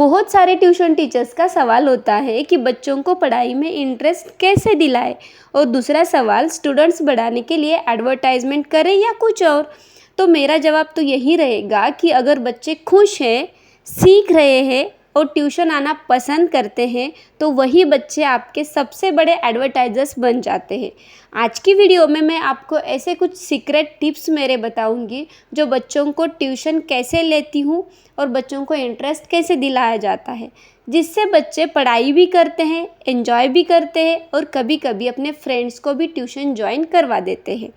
बहुत सारे tuition teachers का सवाल होता है कि बच्चों को पढ़ाई में इंटरेस्ट कैसे दिलाएं, और दूसरा सवाल स्टूडेंट्स बढ़ाने के लिए एडवर्टाइजमेंट करें या कुछ और। तो मेरा जवाब तो यही रहेगा कि अगर बच्चे खुश हैं, सीख रहे हैं और ट्यूशन आना पसंद करते हैं तो वही बच्चे आपके सबसे बड़े एडवर्टाइजर्स बन जाते हैं। आज की वीडियो में मैं आपको ऐसे कुछ सीक्रेट टिप्स मेरे बताऊंगी जो बच्चों को ट्यूशन कैसे लेती हूँ और बच्चों को इंटरेस्ट कैसे दिलाया जाता है, जिससे बच्चे पढ़ाई भी करते हैं, एंजॉय भी करते हैं और कभी कभी अपने फ्रेंड्स को भी ट्यूशन ज्वाइन करवा देते हैं।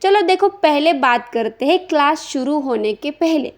चलो देखो, पहले बात करते हैं क्लास शुरू होने के पहले।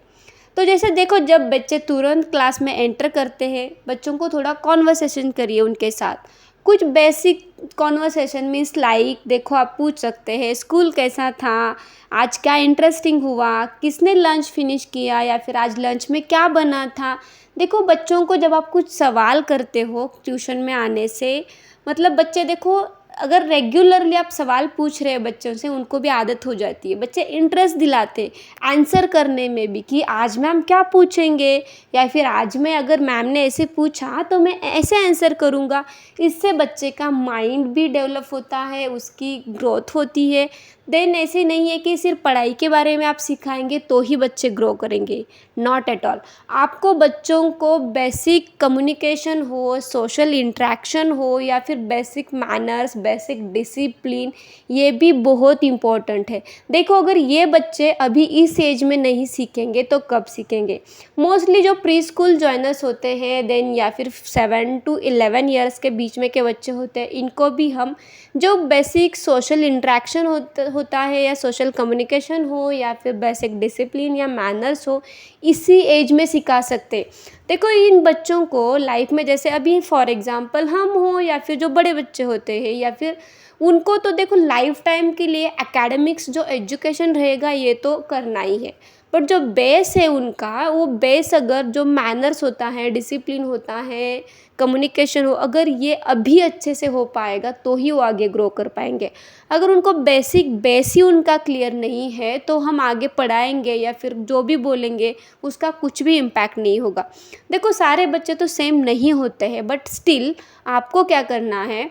तो जैसे देखो, जब बच्चे तुरंत क्लास में एंटर करते हैं, बच्चों को थोड़ा कॉन्वर्सेशन करिए उनके साथ। कुछ बेसिक कॉन्वर्सेशन मीन्स लाइक देखो, आप पूछ सकते हैं स्कूल कैसा था, आज क्या इंटरेस्टिंग हुआ, किसने लंच फिनिश किया, या फिर आज लंच में क्या बना था। देखो, बच्चों को जब आप कुछ सवाल करते हो ट्यूशन में आने से, मतलब बच्चे देखो, अगर रेगुलरली आप सवाल पूछ रहे हैं बच्चों से, उनको भी आदत हो जाती है। बच्चे इंटरेस्ट दिलाते आंसर करने में भी कि आज मैम क्या पूछेंगे, या फिर आज मैं अगर मैम ने ऐसे पूछा तो मैं ऐसे आंसर करूँगा। इससे बच्चे का माइंड भी डेवलप होता है, उसकी ग्रोथ होती है। देन ऐसे नहीं है कि सिर्फ पढ़ाई के बारे में आप सिखाएंगे तो ही बच्चे ग्रो करेंगे, नॉट एट ऑल। आपको बच्चों को बेसिक कम्युनिकेशन हो, सोशल इंटरेक्शन हो, या फिर बेसिक मैनर्स, बेसिक डिसिप्लिन, ये भी बहुत इम्पॉर्टेंट है। देखो, अगर ये बच्चे अभी इस एज में नहीं सीखेंगे तो कब सीखेंगे। मोस्टली जो प्री स्कूल जॉइनर्स होते हैं, देन या फिर 7 to 11 ईयर्स के बीच में के बच्चे होते हैं, इनको भी हम जो बेसिक सोशल इंटरेक्शन होता है, या सोशल कम्युनिकेशन हो, या फिर बेसिक डिसिप्लिन या मैनर्स हो, इसी एज में सिखा सकते। देखो, इन बच्चों को लाइफ में, जैसे अभी फॉर एग्जांपल हम हो, या फिर जो बड़े बच्चे होते हैं, या फिर उनको तो देखो लाइफ टाइम के लिए एकेडमिक्स जो एजुकेशन रहेगा ये तो करना ही है। बट जो बेस है उनका, वो बेस अगर जो मैनर्स होता है, डिसिप्लिन होता है, कम्युनिकेशन हो, अगर ये अभी अच्छे से हो पाएगा तो ही वो आगे ग्रो कर पाएंगे। अगर उनको बेसिक बेस ही उनका क्लियर नहीं है तो हम आगे पढ़ाएंगे या फिर जो भी बोलेंगे उसका कुछ भी इम्पैक्ट नहीं होगा। देखो, सारे बच्चे तो सेम नहीं होते हैं, बट स्टिल आपको क्या करना है,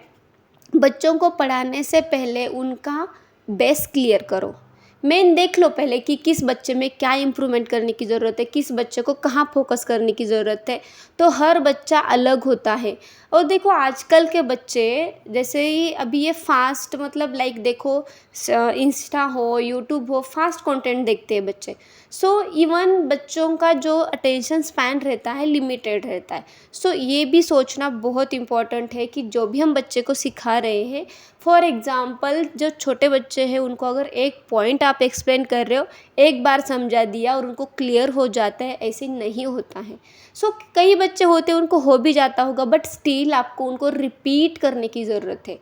बच्चों को पढ़ाने से पहले उनका बेस क्लियर करो। मेन देख लो पहले कि किस बच्चे में क्या इम्प्रूवमेंट करने की ज़रूरत है, किस बच्चे को कहाँ फोकस करने की ज़रूरत है। तो हर बच्चा अलग होता है। और देखो, आजकल के बच्चे जैसे ही अभी ये फास्ट, मतलब लाइक देखो, इंस्टा हो, यूट्यूब हो, फास्ट कंटेंट देखते हैं बच्चे। सो इवन बच्चों का जो अटेंशन स्पैन रहता है लिमिटेड रहता है। सो ये भी सोचना बहुत इम्पॉर्टेंट है कि जो भी हम बच्चे को सिखा रहे हैं, फॉर एग्ज़ाम्पल जो छोटे बच्चे हैं उनको अगर एक पॉइंट आप एक्सप्लेन कर रहे हो, एक बार समझा दिया और उनको क्लियर हो जाता है, ऐसे नहीं होता है। सो कई बच्चे होते हैं उनको हो भी जाता होगा, बट स्टिल आपको उनको रिपीट करने की ज़रूरत है।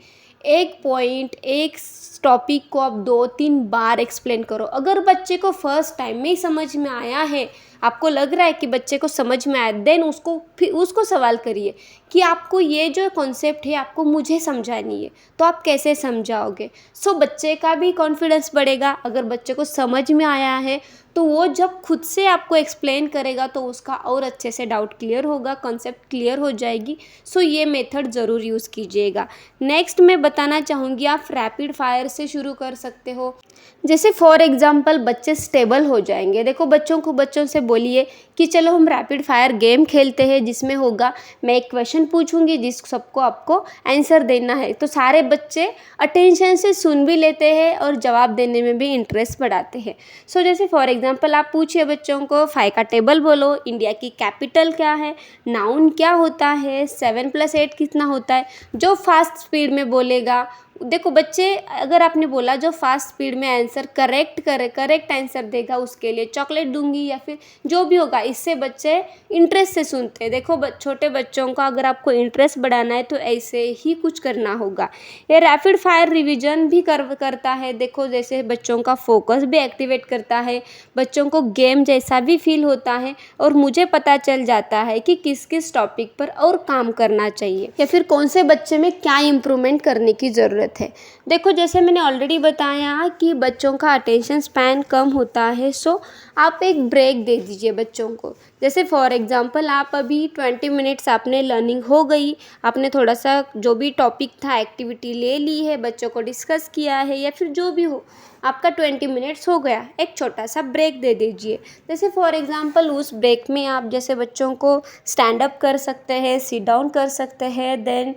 एक पॉइंट, एक टॉपिक को आप 2-3 बार एक्सप्लेन करो। अगर बच्चे को फर्स्ट टाइम में ही समझ में आया है, आपको लग रहा है कि बच्चे को समझ में आया, देन उसको सवाल करिए कि आपको ये जो कॉन्सेप्ट है आपको मुझे समझानी है, तो आप कैसे समझाओगे। सो बच्चे का भी कॉन्फिडेंस बढ़ेगा। अगर बच्चे को समझ में आया है तो वो जब खुद से आपको एक्सप्लेन करेगा तो उसका और अच्छे से डाउट क्लियर होगा, कॉन्सेप्ट क्लियर हो जाएगी। सो ये मेथड ज़रूर यूज़ कीजिएगा। नेक्स्ट मैं बताना चाहूँगी, आप रैपिड फायर से शुरू कर सकते हो। जैसे फॉर एग्जांपल बच्चे स्टेबल हो जाएंगे। देखो, बच्चों से बोलिए कि चलो हम रैपिड फायर गेम खेलते हैं, जिसमें होगा मैं एक क्वेश्चन पूछूंगी जिस सबको आपको आंसर देना है। तो सारे बच्चे अटेंशन से सुन भी लेते हैं और जवाब देने में भी इंटरेस्ट बढ़ाते हैं। सो जैसे फॉर एग्जांपल आप पूछिए बच्चों को 5 का टेबल बोलो, इंडिया की कैपिटल क्या है, नाउन क्या होता है, 7+8 कितना होता है। जो फास्ट स्पीड में बोलेगा, देखो बच्चे, अगर आपने बोला जो फास्ट स्पीड में आंसर करेक्ट आंसर देगा उसके लिए चॉकलेट दूंगी, या फिर जो भी होगा, इससे बच्चे इंटरेस्ट से सुनते हैं। देखो, छोटे बच्चों का अगर आपको इंटरेस्ट बढ़ाना है तो ऐसे ही कुछ करना होगा। ये रैपिड फायर रिवीजन भी करता है। देखो, जैसे बच्चों का फोकस भी एक्टिवेट करता है, बच्चों को गेम जैसा भी फील होता है, और मुझे पता चल जाता है कि किस किस टॉपिक पर और काम करना चाहिए, या फिर कौन से बच्चे में क्या इम्प्रूवमेंट करने की ज़रूरत गलत है। देखो जैसे मैंने ऑलरेडी बताया कि बच्चों का अटेंशन स्पैन कम होता है, सो आप एक ब्रेक दे दीजिए बच्चों को। जैसे फॉर एग्ज़ाम्पल आप अभी 20 मिनट्स आपने लर्निंग हो गई, आपने थोड़ा सा जो भी टॉपिक था एक्टिविटी ले ली है, बच्चों को डिस्कस किया है या फिर जो भी हो, आपका 20 मिनट्स हो गया, एक छोटा सा ब्रेक दे दीजिए। जैसे फॉर एग्ज़ाम्पल उस ब्रेक में आप जैसे बच्चों को स्टैंड अप कर सकते हैं, सिट डाउन कर सकते हैं, देन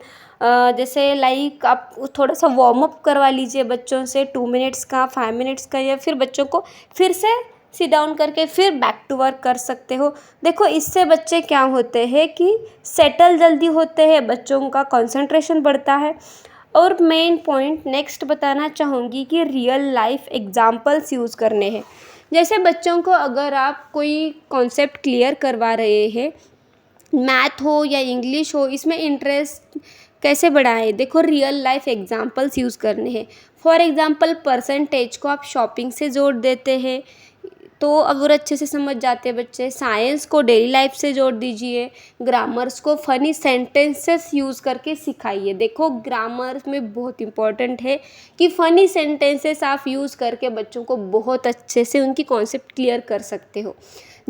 जैसे लाइक आप थोड़ा सा वार्म अप करवा लीजिए बच्चों से 2 मिनट्स का, 5 मिनट्स का, या फिर बच्चों को फिर से सिट डाउन करके फिर बैक टू वर्क कर सकते हो। देखो इससे बच्चे क्या होते हैं कि सेटल जल्दी होते हैं, बच्चों का कंसंट्रेशन बढ़ता है। और मेन पॉइंट नेक्स्ट बताना चाहूँगी कि रियल लाइफ एग्जांपल्स यूज़ करने हैं। जैसे बच्चों को अगर आप कोई कॉन्सेप्ट क्लियर करवा रहे हैं, मैथ हो या इंग्लिश हो, इसमें इंटरेस्ट कैसे बढ़ाएं? देखो रियल लाइफ एग्जांपल्स यूज़ करने हैं। फॉर एग्जांपल परसेंटेज को आप शॉपिंग से जोड़ देते हैं तो अगर अच्छे से समझ जाते हैं बच्चे। साइंस को डेली लाइफ से जोड़ दीजिए। ग्रामर्स को फ़नी सेंटेंसेस यूज़ करके सिखाइए। देखो ग्रामर में बहुत इंपॉर्टेंट है कि फ़नी सेंटेंसेस आप यूज़ करके बच्चों को बहुत अच्छे से उनकी कॉन्सेप्ट क्लियर कर सकते हो।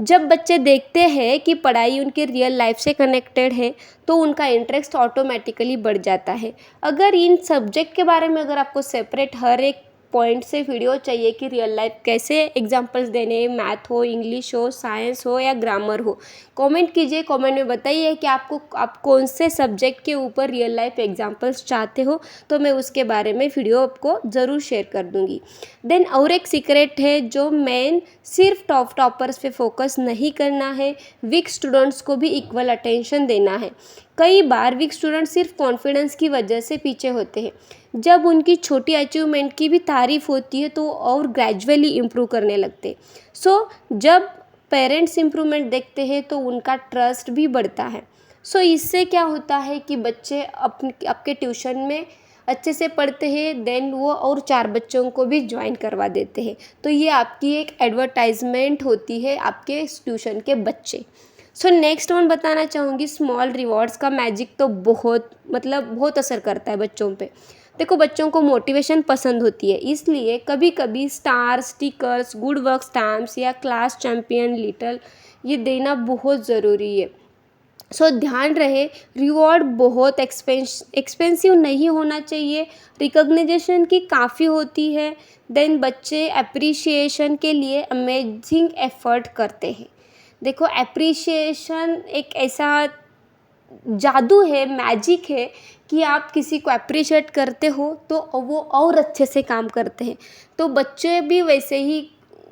जब बच्चे देखते हैं कि पढ़ाई उनके रियल लाइफ से कनेक्टेड है तो उनका इंटरेस्ट ऑटोमेटिकली बढ़ जाता है। अगर इन सब्जेक्ट के बारे में अगर आपको सेपरेट हर एक पॉइंट से वीडियो चाहिए कि रियल लाइफ कैसे एग्जांपल्स देने हैं, मैथ हो, इंग्लिश हो, साइंस हो या ग्रामर हो, कमेंट कीजिए। कमेंट में बताइए कि आप कौन से सब्जेक्ट के ऊपर रियल लाइफ एग्जांपल्स चाहते हो, तो मैं उसके बारे में वीडियो आपको ज़रूर शेयर कर दूँगी। देन और एक सीक्रेट है जो मेन सिर्फ टॉपर्स पे फोकस नहीं करना है, वीक स्टूडेंट्स को भी इक्वल अटेंशन देना है। कई बार वीक स्टूडेंट सिर्फ कॉन्फिडेंस की वजह से पीछे होते हैं। जब उनकी छोटी अचीवमेंट की भी तारीफ़ होती है तो और ग्रेजुअली इम्प्रूव करने लगते। सो जब पेरेंट्स इम्प्रूवमेंट देखते हैं तो उनका ट्रस्ट भी बढ़ता है। सो इससे क्या होता है कि बच्चे आपके ट्यूशन में अच्छे से पढ़ते हैं, देन वो और 4 बच्चों को भी ज्वाइन करवा देते हैं। तो ये आपकी एक एडवर्टाइजमेंट होती है आपके ट्यूशन के बच्चे। सो नेक्स्ट वन बताना चाहूँगी, स्मॉल रिवॉर्ड्स का मैजिक तो बहुत असर करता है बच्चों पे। देखो बच्चों को मोटिवेशन पसंद होती है, इसलिए कभी कभी star, stickers, good work stamps या क्लास चैम्पियन लिटल ये देना बहुत ज़रूरी है। सो ध्यान रहे रिवॉर्ड बहुत एक्सपेंसिव नहीं होना चाहिए, रिकॉग्निशन की काफ़ी होती है। देन बच्चे अप्रिशिएशन के लिए अमेजिंग एफर्ट करते हैं। देखो एप्रिशिएशन एक ऐसा जादू है, मैजिक है कि आप किसी को अप्रिशिएट करते हो तो वो और अच्छे से काम करते हैं। तो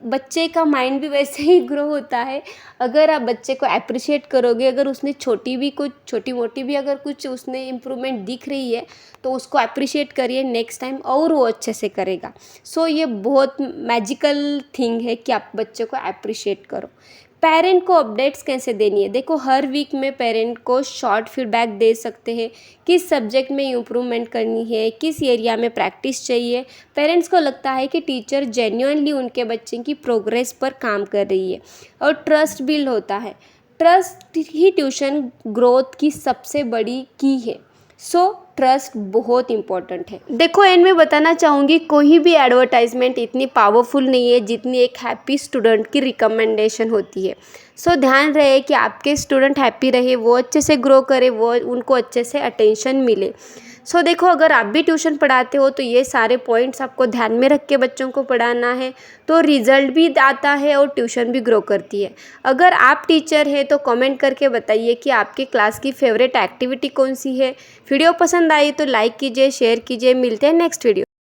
बच्चे का माइंड भी वैसे ही ग्रो होता है। अगर आप बच्चे को अप्रिशिएट करोगे, अगर उसने छोटी मोटी भी अगर कुछ उसने इम्प्रूवमेंट दिख रही है तो उसको अप्रिशिएट करिए, नेक्स्ट टाइम और वो अच्छे से करेगा। सो ये बहुत मैजिकल थिंग है कि आप बच्चे को अप्रिशिएट करो। पेरेंट को अपडेट्स कैसे देनी है? देखो हर वीक में पेरेंट को शॉर्ट फीडबैक दे सकते हैं, किस सब्जेक्ट में इम्प्रूवमेंट करनी है, किस एरिया में प्रैक्टिस चाहिए। पेरेंट्स को लगता है कि टीचर जेन्युइनली उनके बच्चे की प्रोग्रेस पर काम कर रही है और ट्रस्ट बिल्ड होता है। ट्रस्ट ही ट्यूशन ग्रोथ की सबसे बड़ी की है। सो ट्रस्ट बहुत इम्पॉर्टेंट है। देखो एंड में बताना चाहूँगी, कोई भी एडवर्टाइजमेंट इतनी पावरफुल नहीं है जितनी एक हैप्पी स्टूडेंट की रिकमेंडेशन होती है। सो ध्यान रहे कि आपके स्टूडेंट हैप्पी रहे, वो अच्छे से ग्रो करे, वो उनको अच्छे से अटेंशन मिले। सो देखो अगर आप भी ट्यूशन पढ़ाते हो तो ये सारे पॉइंट्स आपको ध्यान में रख के बच्चों को पढ़ाना है, तो रिजल्ट भी आता है और ट्यूशन भी ग्रो करती है। अगर आप टीचर हैं तो कमेंट करके बताइए कि आपकी क्लास की फेवरेट एक्टिविटी कौन सी है। वीडियो पसंद आई तो लाइक कीजिए, शेयर कीजिए। मिलते हैं नेक्स्ट वीडियो।